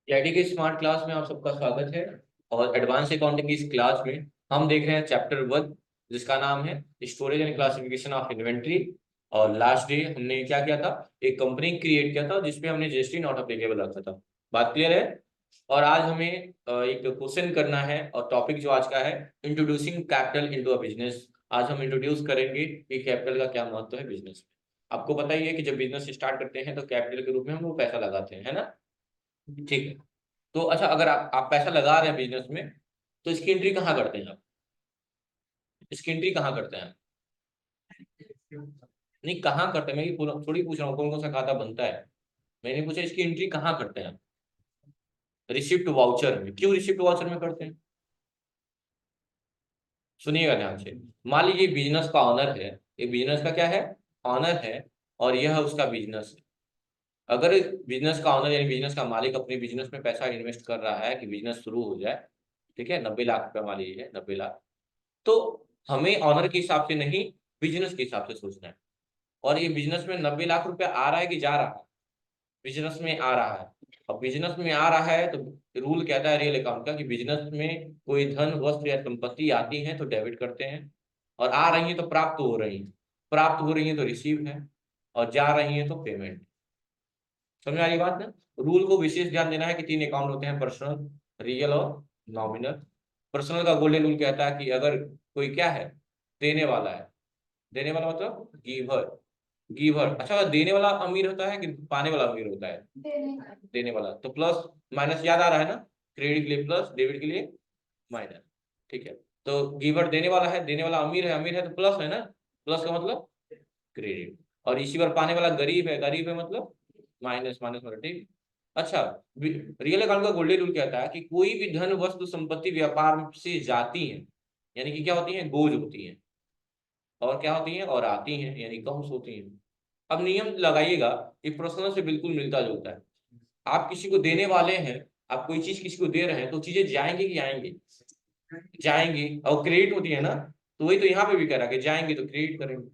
IT के smart class में आप सबका स्वागत है। और एडवांस अकाउंटिंग की इस क्लास में हम देख रहे हैं चैप्टर 1, जिसका नाम है storage and classification of inventory. और लास्ट डे हमने क्या किया था, एक कंपनी क्रिएट किया था जिसमें हमने जीएसटी नॉट अप्लीकेबल रखा था। बात क्लियर है। और आज हमें एक क्वेश्चन करना है और टॉपिक जो आज का है, introducing capital into a business. आज हम इंट्रोड्यूस करेंगे कि कैपिटल का क्या महत्व है बिजनेस में। आपको पता ही है कि जब बिजनेस स्टार्ट करते हैं तो कैपिटल के रूप में हम वो पैसा लगाते हैं, है ना। ठीक है। तो अच्छा, अगर आप पैसा लगा रहे हैं बिजनेस में, तो इसकी एंट्री कहाँ करते हैं आप? इसकी एंट्री कहाँ करते हैं आप? नहीं, कहाँ करते हैं, मैं ये थोड़ी पूछ रहा हूँ कौन कौन सा खाता बनता है। मैंने पूछा इसकी एंट्री कहाँ करते हैं आप? रिसिप्ट वाउचर में। क्यों रिसिप्ट वाउचर में करते हैं? सुनिएगा ध्यान से। मान लीजिए बिजनेस का ऑनर है, ये बिजनेस का क्या है, ऑनर है, और यह उसका बिजनेस है। अगर बिजनेस का ऑनर यानी बिजनेस का मालिक अपने बिजनेस में पैसा इन्वेस्ट कर रहा है कि बिजनेस शुरू हो जाए, ठीक है, 90 लाख रुपया मान लीजिए, 90 लाख, तो हमें ऑनर के हिसाब से नहीं, बिजनेस के हिसाब से सोचना है। और ये बिजनेस में 90 लाख रुपया आ रहा है कि जा रहा है? बिजनेस में आ रहा है। अब बिजनेस में आ रहा है तो रूल कहता है रियल अकाउंट का कि बिजनेस में कोई धन वस्तु या संपत्ति आती है तो डेबिट करते हैं, और आ रही है तो प्राप्त हो रही है, प्राप्त हो रही है तो रिसीव है, और जा रही है तो पेमेंट। समझ आ रही बात ना। रूल को विशेष ध्यान देना है कि 3 अकाउंट होते हैं, पर्सनल, रियल और नॉमिनल। पर्सनल का गोल्डन रूल कहता है कि अगर कोई क्या है, देने वाला है, देने वाला मतलब गिवर, गिवर। अच्छा, देने वाला अमीर होता है कि पाने वाला अमीर होता है? देने वाला। तो प्लस माइनस याद आ रहा है ना, क्रेडिट के लिए प्लस, डेबिट के लिए माइनस। ठीक है। तो गिवर देने वाला है, देने वाला अमीर है, अमीर है तो प्लस है ना, प्लस का मतलब क्रेडिट। और रिसीवर पाने वाला गरीब है, गरीब है मतलब माइनस, माइनस मतलब ठीक। अच्छा, रियल अकाउंट का गोल्डन रूल कहता है कि कोई भी धन वस्तु संपत्ति व्यापार से जाती है, यानी कि क्या होती है, गोज होती है, और क्या होती है, और आती हैं, यानी कम्स होती हैं। अब नियम लगाइएगा, ये पर्सनल से बिल्कुल मिलता जुलता है। आप किसी को देने वाले हैं, आप कोई चीज किसी को दे रहे हैं, तो चीजें जाएंगे कि आएंगे? जाएंगे। और क्रेडिट होती है ना, तो वही तो यहाँ पे भी कह रहा है कि जाएंगे तो क्रेडिट करेंगे।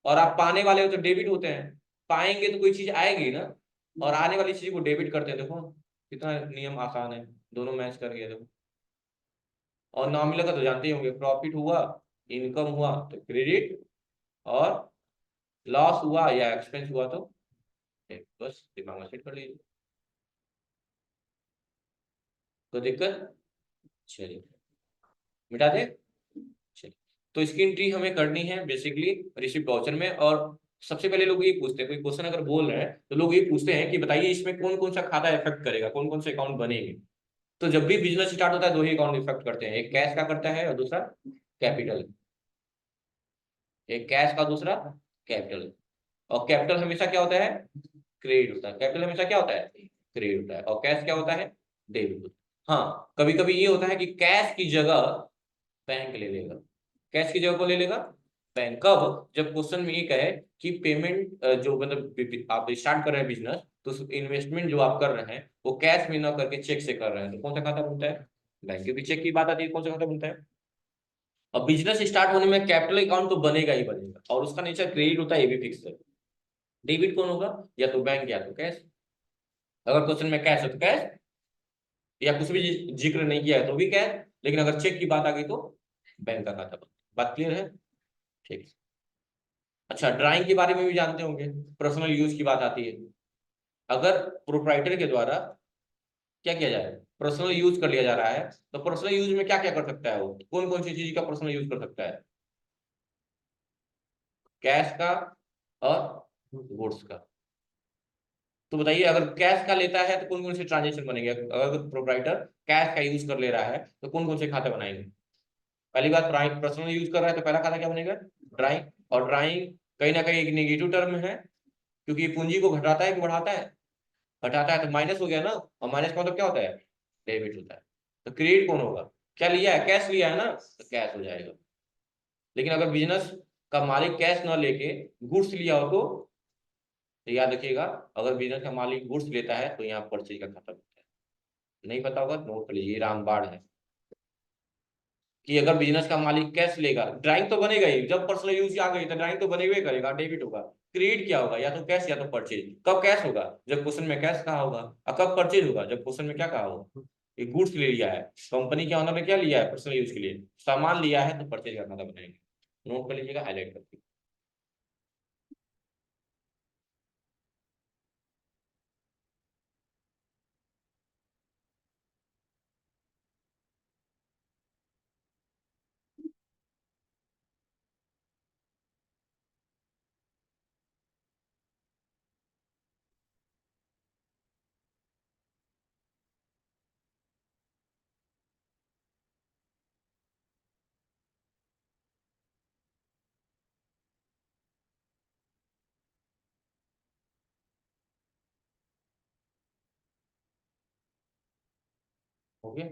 और आप पाने वाले हो तो डेबिट होते हैं, पाएंगे तो कोई चीज आएगी ना, और आने वाली चीज को डेबिट करते हैं। देखो कितना नियम आसान है, दोनों मैच कर गए देखो। और नॉमिनल का तो जानते ही होंगे, प्रॉफिट हुआ, इनकम हुआ तो क्रेडिट, और लॉस हुआ या एक्सपेंस हुआ तो बस दिमाग में सेट कर लीजिए। कोई दिक्कत? चलिए, मिटा दे। चलिए, तो इसकी एंट्री हमें करनी है बेसिकली रिसिप्ट वाउचर में। और सबसे पहले लोग ये पूछते हैं, कोई क्वेश्चन अगर बोल रहे हैं तो लोग ये पूछते हैं कि बताइए इसमें कौन कौन सा खाता इफेक्ट करेगा, कौन कौन से अकाउंट बनेंगे। तो जब भी बिजनेस स्टार्ट होता है, दो ही अकाउंट इफेक्ट करते हैं, एक कैश का करता है और दूसरा कैपिटल। एक कैश का, दूसरा कैपिटल। और कैपिटल हमेशा क्या होता है, क्रेडिट होता है। कैपिटल हमेशा क्या होता है, क्रेडिट होता है। और कैश क्या होता है, डेबिट होता है। हाँ, कभी कभी ये होता है कि कैश की जगह बैंक ले लेगा। कैश की जगह को ले लेगा बैंक। कब? जब क्वेश्चन में ये कहे कि पेमेंट जो मतलब आप स्टार्ट कर रहे हैं बिजनेस, तो इन्वेस्टमेंट जो आप कर रहे हैं वो कैश में ना करके चेक से कर रहे हैं, तो कौन सा खाता बनता है? बैंक। क्योंकि चेक की बात आती है, कौन सा खाता बनता है? और बिजनेस स्टार्ट होने में कैपिटल अकाउंट तो बनेगा ही बनेगा, और उसका नेचर क्रेडिट होता है, ये भी फिक्स है। डेबिट कौन होगा? या तो बैंक या तो कैश। अगर क्वेश्चन में कैश है तो कैश, या कुछ भी जिक्र नहीं किया है तो भी कैश, लेकिन अगर चेक की बात आ गई तो बैंक का खाता बनता है। बात क्लियर है? ठीक। अच्छा, ड्राइंग के बारे में भी जानते होंगे, पर्सनल यूज की बात आती है। अगर प्रोप्राइटर के द्वारा क्या किया जाए, पर्सनल यूज कर लिया जा रहा है, तो पर्सनल यूज में क्या क्या कर सकता है वो, कौन कौन सी चीज का पर्सनल यूज कर सकता है? कैश का और गुड्स का। तो बताइए, अगर कैश का लेता है तो कौन कौन से ट्रांजेक्शन बनेंगे? अगर प्रोप्राइटर कैश का यूज कर ले रहा है तो कौन कौन से खाते बनाएंगे? पहली बात, पर्सनल यूज कर रहा है तो पहला खाता क्या बनेगा, ड्राइंग। और ड्राइंग कहीं ना कहीं एक नेगेटिव टर्म है, क्योंकि ये पूंजी को घटाता है कि बढ़ाता है? घटाता है, तो माइनस हो गया ना। और माइनस का मतलब क्या होता है, डेबिट होता है। तो क्रेडिट कौन होगा? क्या लिया है, कैश लिया है ना, तो कैश हो जाएगा। लेकिन अगर बिजनेस का मालिक कैश ना लेके गुड्स लिया हो तो याद रखिएगा, अगर बिजनेस का मालिक गुड्स लेता है तो यहाँ परचेज का खाता बनता है। नहीं पता होगा तो नोट कर लीजिए, रामबाड़ है कि अगर बिजनेस का मालिक कैश लेगा, ड्राइंग तो बनेगा ही, जब पर्सनल यूज आ गई तो ड्राइंग तो बनेगा ही करेगा, डेबिट होगा। क्रिएट किया होगा, या तो कैश या तो परचेज। कब कैश होगा? जब क्वेश्चन में कैश कहा होगा। और कब परचेज होगा? जब क्वेश्चन में क्या कहा होगा? एक गुड्स ले लिया है, कंपनी के ऑनर ने क्या लिया है? पर्सनल यूज के लिए सामान लिया है, तो परचेज का खाता बनाएंगे। नोट कर लीजिएगा, हाईलाइट करके। हो गया?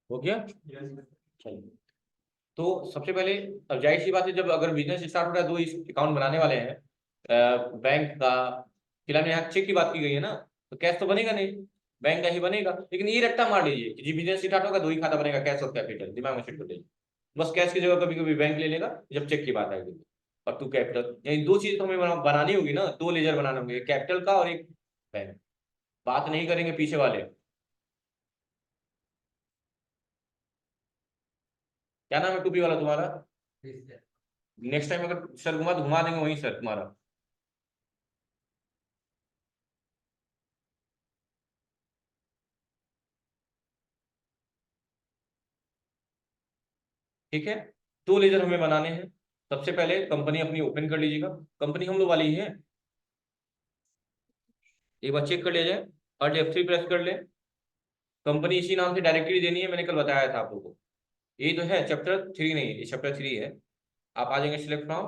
हो गया? चलिए, तो सबसे पहले, अब जाहिर सी बात है, जब अगर बिजनेस स्टार्ट हो रहा है, दो अकाउंट बनाने वाले हैं, बैंक का। फिलहाल में यहाँ चेक की बात की गई है ना, तो कैश तो बनेगा नहीं, बैंक का ही बनेगा। लेकिन ये रट्टा मार लीजिए कि जी बिजनेस स्टार्ट होगा, दो ही खाता बनेगा, कैश और कैपिटल, दिमाग में सेट कर लीजिए। बस कैश की जगह कभी कभी बैंक ले लेगा जब चेक की बात आएगी। और टू कैपिटल, यही दो चीज तो हमें बनानी होगी ना, दो लेजर बनाने होंगे, एक कैपिटल का और एक बैंक। बात नहीं करेंगे पीछे वाले। क्या नाम है टूपी वाला तुम्हारा? नेक्स्ट टाइम अगर सर घुमा तो घुमा देंगे वहीं सर तुम्हारा। ठीक है, दो लेजर हमें बनाने हैं। सबसे पहले कंपनी अपनी ओपन कर लीजिएगा। कंपनी हम लोग वाली ही है, एक बार चेक कर लिया जाए। और F3 प्रेस कर ले। कंपनी इसी नाम से डायरेक्टरी देनी है, मैंने कल बताया था आप लोगों को। ये तो है चैप्टर 3, नहीं ये चैप्टर 3 है। आप आ जाएंगे सिलेक्ट फ्रॉम,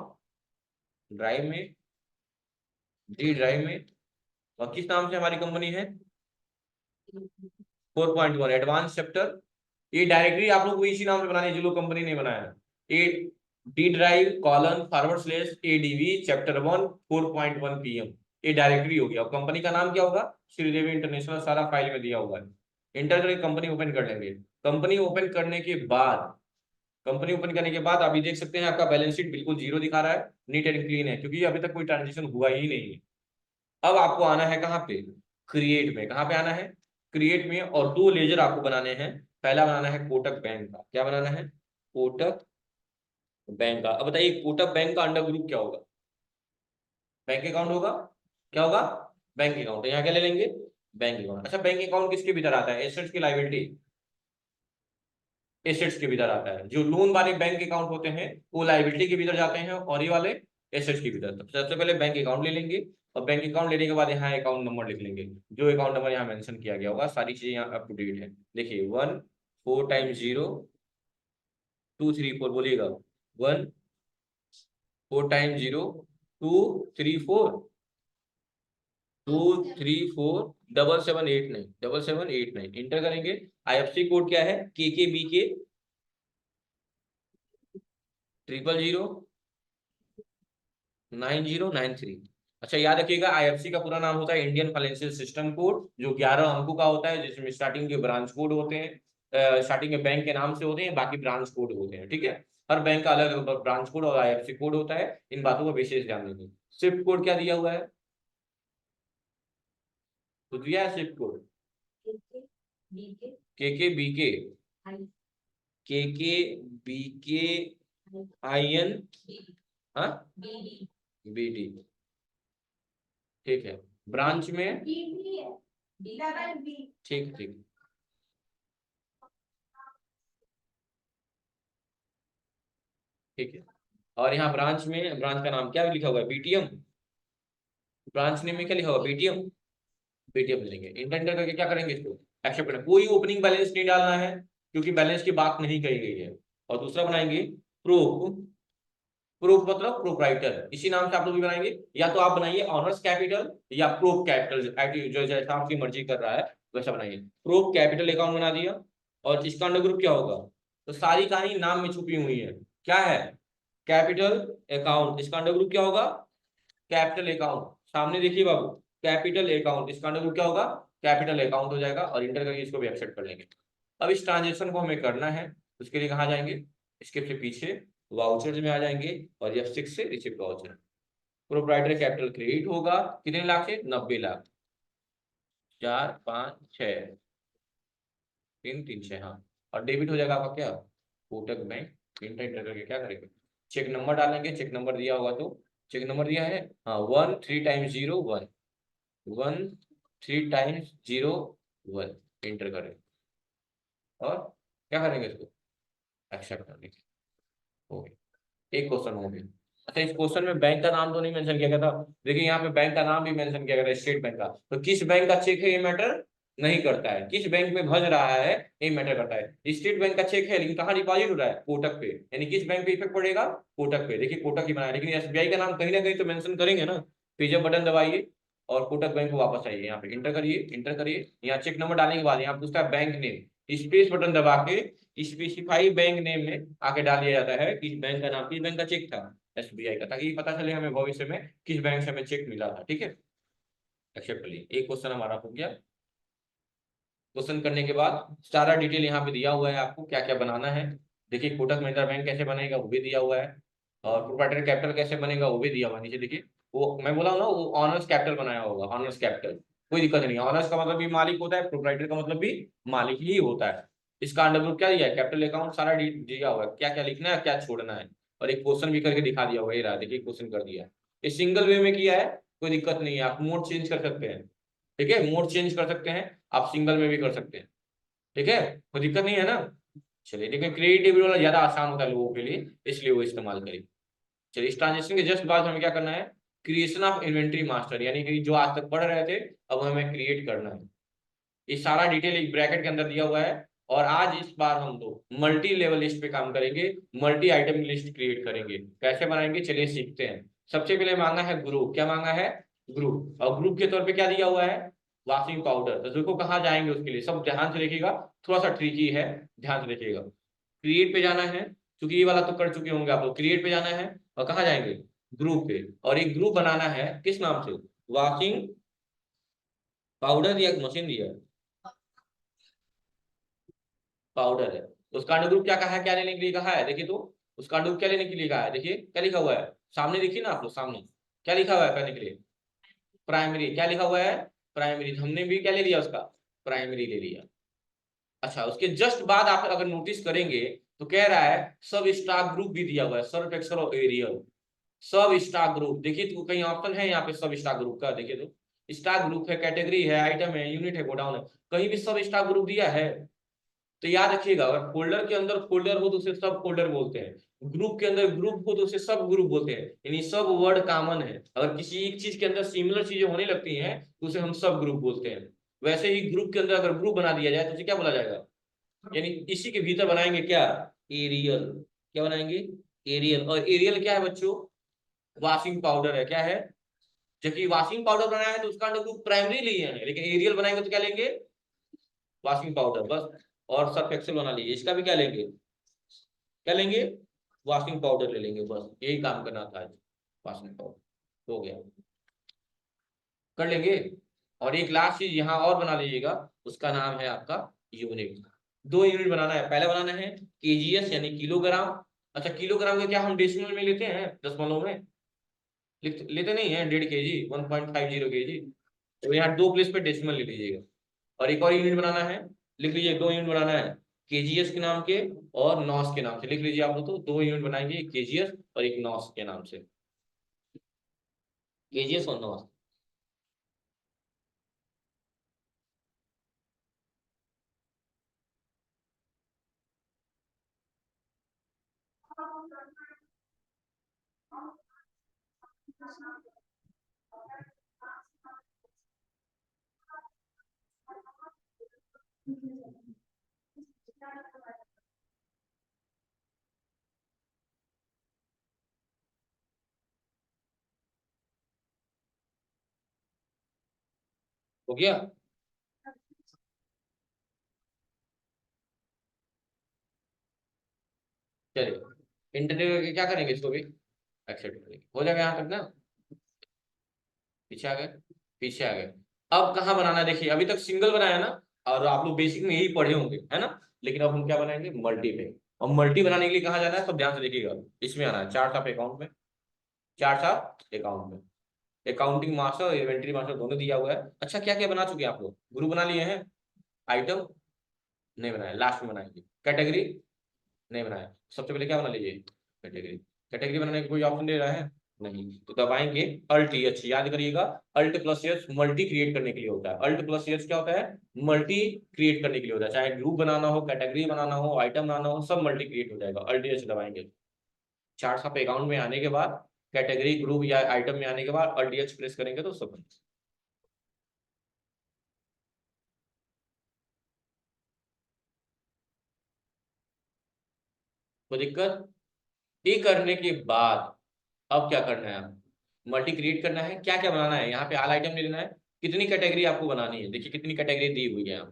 ड्राइव में, डी ड्राइव में। और किस नाम से हमारी कंपनी है? 4.1 एडवांस चैप्टर। ये डायरेक्टरी आप लोग को इसी नाम से बनानी है, जो लोग कंपनी नहीं बनाया है। A D drive colon forward slash ADV chapter 1 4.1 PM। ये डायरेक्टरी होगी। और कंपनी का नाम क्या होगा? श्रीदेवी इंटरनेशनल, सारा फाइल में दिया हुआ है। इंटर करके कंपनी ओपन कर लेंगे। कंपनी ओपन करने के बाद, कंपनी ओपन करने के बाद आप ये देख सकते हैं, आपका बैलेंस शीट बिल्कुल जीरो दिखा रहा है, नीट एंड क्लीन है, क्योंकि अभी तक कोई ट्रांजेक्शन हुआ ही नहीं है। अब आपको आना है कहाँ पे? क्रिएट में। कहाँ पे आना है? क्रिएट में। और दो लेजर आपको बनाने हैं। पहला बनाना है कोटक बैंक का। क्या बनाना है? कोटक बैंक का। अब बताइए कोटक बैंक का अंडर ग्रुप क्या होगा? बैंक अकाउंट होगा। क्या होगा? Bank account. यहाँ क्या ले लेंगे? Bank account. अच्छा, बैंक अकाउंट किसके भीतर आता है? एसेट्स की लायबिलिटी? एसेट्स के भीतर आता है। जो लोन वाले बैंक अकाउंट होते हैं वो लायबिलिटी के भीतर जाते हैं, और ये वाले एसेट्स के भीतर। तो सबसे पहले बैंक अकाउंट ले लेंगे। और बैंक अकाउंट लेने के बाद यहाँ अकाउंट नंबर लिख लेंगे, जो अकाउंट नंबर यहाँ मेंशन किया गया होगा। सारी चीजें यहाँ अप टू डेट है। देखिए 1 4 टाइम्स 0 2 3 4, बोलिएगा। 1 4 टाइम 0 2 3 4 2 3 4 7789 इंटर करेंगे। IFSC कोड क्या है? KKBK 009093। अच्छा याद रखिएगा, IFSC का पूरा नाम होता है इंडियन फाइनेंशियल सिस्टम कोड, जो 11 अंकों का होता है, जिसमें स्टार्टिंग के ब्रांच कोड होते हैं, स्टार्टिंग के बैंक के नाम से होते हैं, बाकी ब्रांच कोड होते हैं। ठीक है, हर बैंक का अलग अलग ब्रांच कोड और IFSC कोड होता है, इन बातों का विशेष ध्यान देंगे। स्विफ्ट कोड क्या दिया हुआ है? तो दिया है स्विफ्ट कोड KKBK KKBK हाँ BD। ठीक है, ब्रांच में ठीक ठीक। ठीक है, और यहाँ ब्रांच में, ब्रांच का नाम क्या लिखा हुआ है? BTM। ब्रांच नेम में क्या लिखा हुआ? BTM। BTM लेंगे, इंटर करके क्या करेंगे? इसको एक्सेप्ट करना। कोई ओपनिंग बैलेंस नहीं डालना है, क्योंकि बैलेंस की बात नहीं कही गई है। और दूसरा बनाएंगे प्रूफ। प्रूफ मतलब प्रोप्राइटर, इसी नाम से आप लोग भी बनाएंगे। या तो आप बनाइए ऑनर्स कैपिटल या प्रूफ कैपिटल, जो जैसा आपकी मर्जी कर रहा है वैसा बनाइए। प्रूफ कैपिटल अकाउंट बना दिया। और इसका अंडर ग्रुप क्या होगा? तो सारी कहानी नाम में छुपी हुई है। क्या है? Capital account. इसका अंडर ग्रुप क्या होगा? Capital account. सामने देखिए बाबू, कैपिटल अकाउंट, इसका अंडर ग्रुप क्या होगा? कैपिटल अकाउंट हो जाएगा। और इंटर करके इसको भी एक्सेप्ट कर लेंगे। अब इस ट्रांजेक्शन को हमें करना है, उसके लिए कहाँ जाएंगे? इसके से पीछे वाउचर्स में आ जाएंगे, और F6 से receipt voucher. Proprietary capital credit होगा कितने लाख से? 90 लाख। 4 5 6 3 3 6, हाँ। और डेबिट हो जाएगा आपका क्या? कोटक बैंक। इंटर करके क्या करेंगे? चेक नंबर डालेंगे, चेक नंबर दिया होगा तो। चेक नंबर दिया है, हाँ, 1 3 टाइम्स 0 1 1 3 टाइम्स 0 1 इंटर करें। और क्या करेंगे? इसको एक्सेप्ट कर लीजिए। हो गया, एक क्वेश्चन हो गया। अच्छा, इस क्वेश्चन में बैंक का नाम तो नहीं मेंशन किया गया था। देखिए यहाँ पे बैंक का नाम भी मेंशन किया गया था, स्टेट बैंक का। तो किस बैंक का चेक है ये मैटर नहीं करता है, किस बैंक में भज रहा है ये मैटर करता है। स्टेट बैंक का चेक है, लेकिन कहाँ डिपॉजिट हो रहा है? कोटक पे। यानी किस बैंक पे इफेक्ट पड़ेगा? कोटक पे। देखिए कोटक ही बनाया, लेकिन SBI का नाम कहीं ना कहीं तो मेंशन करेंगे ना। फिर जब बटन दबाइए और कोटक बैंक को वापस आइए, यहाँ पे इंटर करिए, इंटर करिए। यहाँ चेक नंबर डालने के बाद यहाँ पूछता है बैंक नेम, स्पेस बटन दबा के स्पेसिफाई बैंक नेम में आके डाल दिया जाता है कि बैंक का नाम, किस बैंक का चेक था? SBI का, ताकि पता चले हमें भविष्य में किस बैंक से हमें चेक मिला था। ठीक है, एक्सेप्ट कर लिए। एक क्वेश्चन हमारा हो गया। क्वेश्चन करने के बाद सारा डिटेल यहाँ पे दिया हुआ है, आपको क्या क्या बनाना है। देखिए कोटक महिंद्रा बैंक कैसे बनेगा वो भी दिया हुआ है, और प्रोप्राइटरी कैपिटल कैसे बनेगा वो भी दिया हुआ है नीचे। देखिए वो मैं बोला हूँ ना, वो ऑनर्स कैपिटल बनाया होगा, ऑनर्स कैपिटल। कोई दिक्कत नहीं है, ऑनर्स का मतलब भी मालिक होता है, प्रोप्राइटरी का मतलब भी मालिक ही होता है। इसका अंडर ग्रुप क्या दिया है? Capital account. सारा दिया हुआ है, क्या क्या लिखना है, क्या छोड़ना है। और एक क्वेश्चन भी करके दिखा दिया हुआ है, ये रहा, देखिए क्वेश्चन कर दिया है। ये सिंगल वे में किया है, कोई दिक्कत नहीं है, आप मोड चेंज कर सकते हैं। ठीक है, मोड चेंज कर सकते हैं, आप सिंगल में भी कर सकते हैं। ठीक है, कोई दिक्कत नहीं है ना। चलिए, लेकिन क्रेडिट डेबिट वाला ज्यादा आसान होता है लोगों के लिए, इसलिए वो इस्तेमाल करें। चलिए, इस ट्रांजेक्शन के जस्ट बाद हमें क्या करना है? क्रिएशन ऑफ इन्वेंट्री मास्टर, यानी कि जो आज तक पढ़ रहे थे अब हमें क्रिएट करना है। ये सारा डिटेल एक ब्रैकेट के अंदर दिया हुआ है। और आज इस बार हम लोग मल्टी लेवल लिस्ट पे काम करेंगे, मल्टी आइटम लिस्ट क्रिएट करेंगे। कैसे बनाएंगे चलिए सीखते हैं। सबसे पहले मांगा है ग्रुप, क्या मांगा है? ग्रुप। और ग्रुप के तौर पे क्या दिया हुआ है? Washing powder. तो देखो कहाँ जाएंगे उसके लिए, सब ध्यान से देखिएगा, थोड़ा सा ट्रिकी है, ध्यान से देखिएगा। क्रिएट पे जाना है, क्योंकि ये वाला तो कर चुके होंगे आप लोग। क्रिएट पे जाना है और कहाँ जाएंगे? ग्रुप पे। और एक ग्रुप बनाना है किस नाम से? वॉशिंग पाउडर दिया, मशीन दिया पाउडर है। उसका अंडर ग्रुप क्या कहा है, क्या लेने के लिए कहा है? देखिए तो उसका अंडर ग्रुप क्या लेने के लिए कहा है, देखिए क्या लिखा हुआ है सामने, देखिए ना आप लोग सामने, क्या लिखा हुआ है करने के लिए? प्राइमरी। क्या लिखा हुआ है? प्राइमरी। हमने भी क्या ले लिया उसका? प्राइमरी ले लिया। अच्छा, उसके जस्ट बाद आप अगर नोटिस करेंगे तो कह रहा है सब स्टॉक ग्रुप भी दिया हुआ है, सर्फ एक्सेल और एरियल। सब स्टॉक ग्रुप, देखिए तो कहीं ऑप्शन है यहाँ पे सब स्टॉक ग्रुप का? देखिए तो स्टॉक ग्रुप है, कैटेगरी है, आइटम है, यूनिट है, गोडाउन है, कहीं भी सब स्टॉक ग्रुप दिया है? तो याद रखिएगा, अगर फोल्डर के अंदर फोल्डर हो तो उसे सब फोल्डर बोलते हैं, ग्रुप के अंदर ग्रुप हो तो उसे सब ग्रुप बोलते हैं। यानी सब वर्ड कॉमन है, अगर किसी एक चीज के अंदर सिमिलर चीजें होने लगती हैं तो उसे हम सब ग्रुप बोलते हैं। वैसे ही ग्रुप के अंदर अगर ग्रुप बना दिया जाए तो उसे क्या बोला जाएगा? यानी इसी के भीतर बनाएंगे क्या? एरियल। क्या बनाएंगे? एरियल। और एरियल क्या है बच्चों? वॉशिंग पाउडर है, क्या है, जबकि वॉशिंग पाउडर बनाया है तो उसका अंडर ग्रुप प्राइमरी लिए हैं, लेकिन एरियल बनाएंगे तो क्या लेंगे, वॉशिंग पाउडर बस। और सर्फ एक्सेल बना लीजिए, इसका भी क्या लेंगे, क्या लेंगे, वॉशिंग पाउडर ले लेंगे, बस यही काम करना था आज, वॉशिंग पाउडर हो गया, कर लेंगे। और एक लास्ट चीज यहाँ और बना लीजिएगा, उसका नाम है आपका यूनिट। दो यूनिट बनाना है, पहला बनाना है केजीएस यानी किलोग्राम। अच्छा किलोग्राम का क्या हम डेसिमल में लेते हैं, दशमलव में लेते नहीं है, 1.5 केजी, 1.50 केजी, तो यहाँ दो प्लेस पे डेसिमल ले लीजिएगा। और एक और यूनिट बनाना है, लिख लीजिए, दो यूनिट बनाना है, केजीएस के नाम के और नॉस के नाम से, लिख लीजिए आप लोग, तो दो यूनिट बनाएंगे, एक केजीएस और एक नॉस के नाम से, केजीएस और नॉस। हो गया, चलिए इंटरनेट करके क्या करेंगे, इसको भी एक्सेप्ट करेंगे, हो जाएगा यहाँ तक ना, पीछे आ गए, पीछे आ गए। अब कहाँ बनाना है, देखिए अभी तक सिंगल बनाया ना, और आप लोग बेसिक में यही पढ़े होंगे है ना, लेकिन अब हम क्या बनाएंगे, मल्टी पे। और मल्टी बनाने के लिए कहाँ जाना है, सब ध्यान से देखिएगा, इसमें आना है चार्ट ऑफ अकाउंट में, चार्ट ऑफ अकाउंट में, अकाउंटिंग मास्टर और इन्वेंटरी मास्टर दोनों दिया हुआ है। अच्छा क्या क्या बना चुके हैं आप लोग, ग्रुप बना लिए हैं, आइटम नहीं बनाया, लास्ट में बनाएंगे, कैटेगरी नहीं बनाया, सबसे पहले क्या बना लीजिए, कैटेगरी। कैटेगरी बनाने का कोई ऑप्शन दे रहा है, नहीं, तो दबाएंगे अल्ट एच, याद करिएगा, alt plus H multi create करने के लिए होता है, अल्ट प्लस एच क्या होता है, मल्टी क्रिएट करने के लिए होता है, चाहे ग्रुप बनाना हो, कैटेगरी बनाना हो, आइटम बनाना हो, सब मल्टी क्रिएट हो जाएगा, अल्ट एच दबाएंगे। चार्ट ऑफ अकाउंट में आने के बाद, कैटेगरी ग्रुप या आइटम में आने के बाद अल्ट एच प्रेस करेंगे तो सब, कोई दिक्कत। ये करने के बाद अब क्या करना है, मल्टी क्रिएट करना है, क्या क्या बनाना है, यहाँ पे ऑल आइटम ले लेना है, कितनी कैटेगरी आपको बनानी है, देखिए कितनी कैटेगरी दी हुई है यहाँ पे,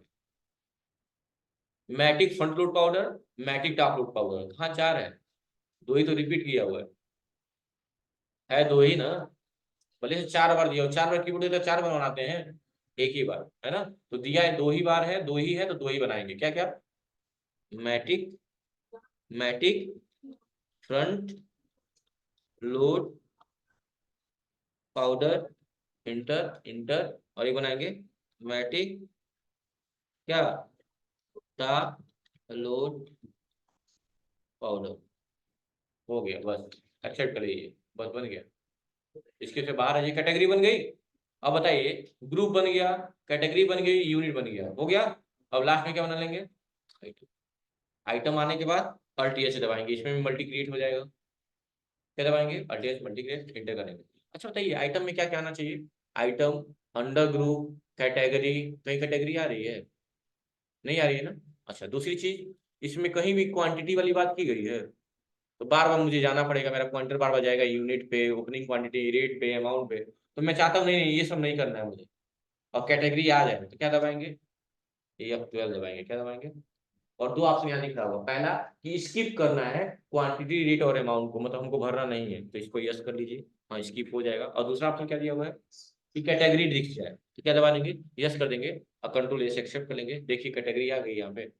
matic front load powder, matic top load powder, हाँ चार है, दो ही तो रिपीट किया हुआ है दो ही ना, भले से चार बार दिया हो, चार बार कीबोर्ड देता चार बार बनाते हैं, एक ही बार है ना, तो दिया है दो ही बार है, दो ही है तो दो ही बनाएंगे, क्या क्या, matic, matic front load powder, enter enter, और ये बनाएंगे मैटिक क्या, टॉप लोड पाउडर, हो गया बस, एक्सेप्ट कर लीजिए, बस बन गया, इसके से बाहर है, ये कैटेगरी बन गई। अब बताइए, ग्रुप बन गया, कैटेगरी बन गई, यूनिट बन गया, हो गया। अब लास्ट में क्या बना लेंगे, आइटम आने के बाद अल्ट एच दबाएंगे, इसमें भी मल्टी क्रिएट हो जाएगा, क्या दबाएंगे, alt H multi create enter करेंगे। अच्छा बताइए आइटम में क्या क्या आना चाहिए, आइटम, अंडर ग्रुप, कैटेगरी, कहीं कैटेगरी आ रही है, नहीं आ रही है ना। अच्छा दूसरी चीज, इसमें कहीं भी क्वांटिटी वाली बात की गई है, तो बार बार मुझे जाना पड़ेगा, मेरा पॉइंटर बार बार जाएगा यूनिट पे, ओपनिंग क्वांटिटी, रेट पे, अमाउंट पे, तो मैं चाहता हूँ नहीं नहीं ये सब नहीं करना है मुझे, और कैटेगरी आ जाए तो क्या दबाएंगे, ये F12 दबाएंगे, क्या दबाएंगे, और दो ऑप्शन यहाँ दिख रहा होगा, पहला कि स्किप करना है क्वांटिटी, रेट और अमाउंट को, मतलब हमको भरना नहीं है, तो इसको यस कर लीजिए, हाँ स्किप हो जाएगा। और दूसरा ऑप्शन क्या दिया हुआ है कि कैटेगरी दिख जाए, तो क्या दबा देंगे, यस कर देंगे, और कंट्रोल एस एक्सेप्ट कर लेंगे, देखिए कैटेगरी आ गई यहाँ पे।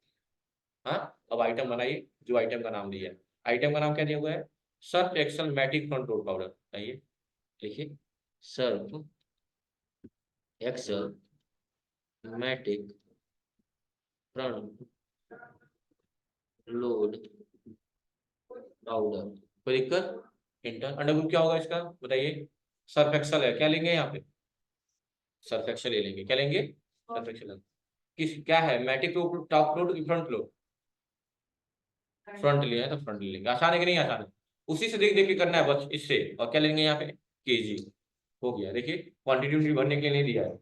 हाँ, अब आइटम बनाइए, जो आइटम का नाम दिया है, आइटम का नाम क्या दिया हुआ है, surf excel matic front load powder, आइए देखिए, surf excel matic front load powder, कोई दिक्कत, इंटर, अंडर ग्रुप क्या होगा इसका बताइए, सर्फ एक्सल है, क्या लेंगे यहाँ पे, सर्फ एक्सल ले लेंगे, क्या लेंगे, सर्फ एक्सल, किस क्या है, मैटिक टॉप लोड की फ्रंट लोड, फ्रंट लिया है तो फ्रंट ले लेंगे, आसान है कि नहीं आसान है, उसी से देख देख के करना है बस, इससे, और क्या लेंगे यहाँ पे, केजी, हो गया, देखिए क्वांटिटी भरने के लिए नहीं दिया है,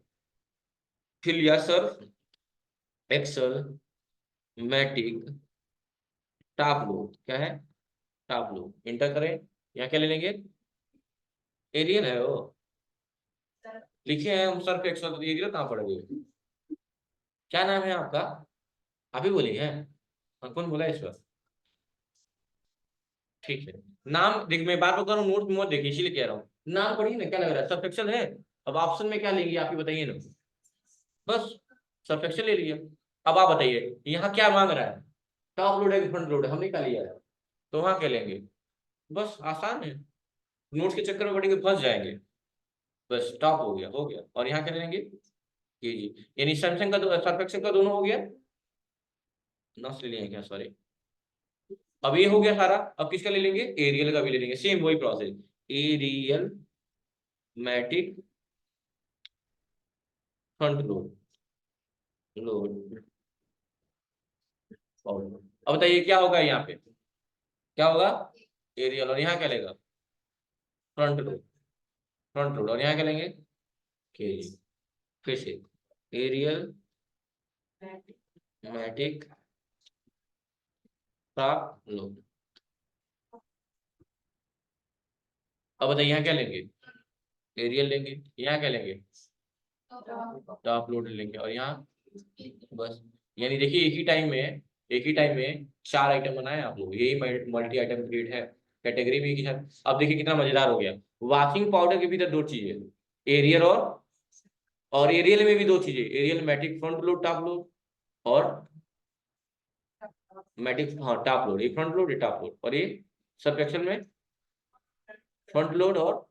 फिर लिया surf excel matic top load, क्या है, टॉप लोड, इंटर करें, यहाँ क्या ले लेंगे, एरियल है वो, लिखे हैं हम सर्फ एक्सल, तो एरियल कहाँ पड़ गई? क्या नाम है आपका? आप ही बोली हैं? हाँ, कौन बोला इस बार? ठीक है। नाम देख, मैं बार बार कह रहा हूँ, नोट मत देखिए, इसीलिए कह रहा हूँ। नाम पढ़िए ना, क्या लग रहा है, सर्फ एक्सल है। अब ऑप्शन में क्या लेंगे आप ही बताइए ना। बस सर्फ एक्सल ले लिया। अब आप बताइए यहाँ क्या मांग रहा है, टॉप लोड है कि फ्रंट लोड है, हमने क्या लिया है, तो वहां क्या लेंगे। बस आसान है, नोट्स के चक्कर में पड़ेंगे फंस जाएंगे। बस टॉप हो गया, और यहाँ क्या लेंगे, जी, यानी सैमसंग का सर्फ एक्सल का दोनों हो गया। नॉस ले लिए क्या, सॉरी। अब ये हो गया सारा, अब किसका ले लेंगे, एरियल का भी ले लेंगे, सेम वही process. Ariel matic front load, load. अब बताइए क्या होगा यहाँ पे, क्या होगा, एरियल, और यहाँ क्या लेगा, फ्रंट लोड, फ्रंट लोड, और यहाँ क्या लेंगे, केजी। फिर से एरियल मैटिक टॉप लोड। अब बताइए यहाँ क्या लेंगे, एरियल लेंगे, यहाँ क्या लेंगे, टॉप लोड लेंगे, और यहाँ बस। यानी देखिए एक ही टाइम में चार आइटम बनाए आप लोग, यही मल्टी आइटम ग्रिड है, कैटेगरी भी एक ही साथ। अब देखिए कितना मजेदार हो गया, वॉशिंग पाउडर के भीतर दो चीजें, एरियल और एरियल में भी दो चीजें, Ariel matic front load top load, और मैटिक, हाँ टॉप लोड, ये फ्रंट लोड ये टॉप लोड, और ये सर्फ एक्सेल में फ्रंट लोड और,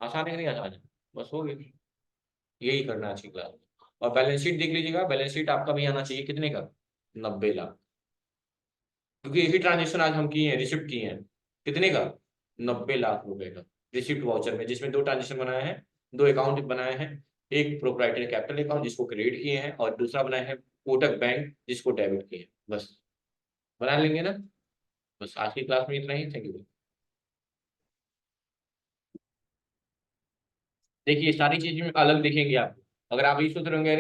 आसान है कि नहीं आसान है, बस हो गया। यही करना है आज की क्लास में। और बैलेंस शीट देख लीजिएगा, बैलेंस शीट आपका भी आना चाहिए, कितने का, 90 लाख, क्योंकि एक ही ट्रांजेक्शन आज हम किए हैं, रिसिप्ट किए हैं, कितने का, 90 लाख रुपए का, रिसिप्ट वाउचर में, जिसमें दो ट्रांजेक्शन बनाए हैं, दो अकाउंट बनाए हैं। एक प्रोप्राइटरी कैपिटल अकाउंट जिसको क्रेडिट किए हैं, और दूसरा बनाया है कोटक बैंक जिसको डेबिट किए हैं, बस बना लेंगे ना। बस आज की क्लास में इतना ही, थैंक यू। देखिए सारी चीजें अलग दिखेंगी आपको, अगर आप ये सोच रहे होंगे अरे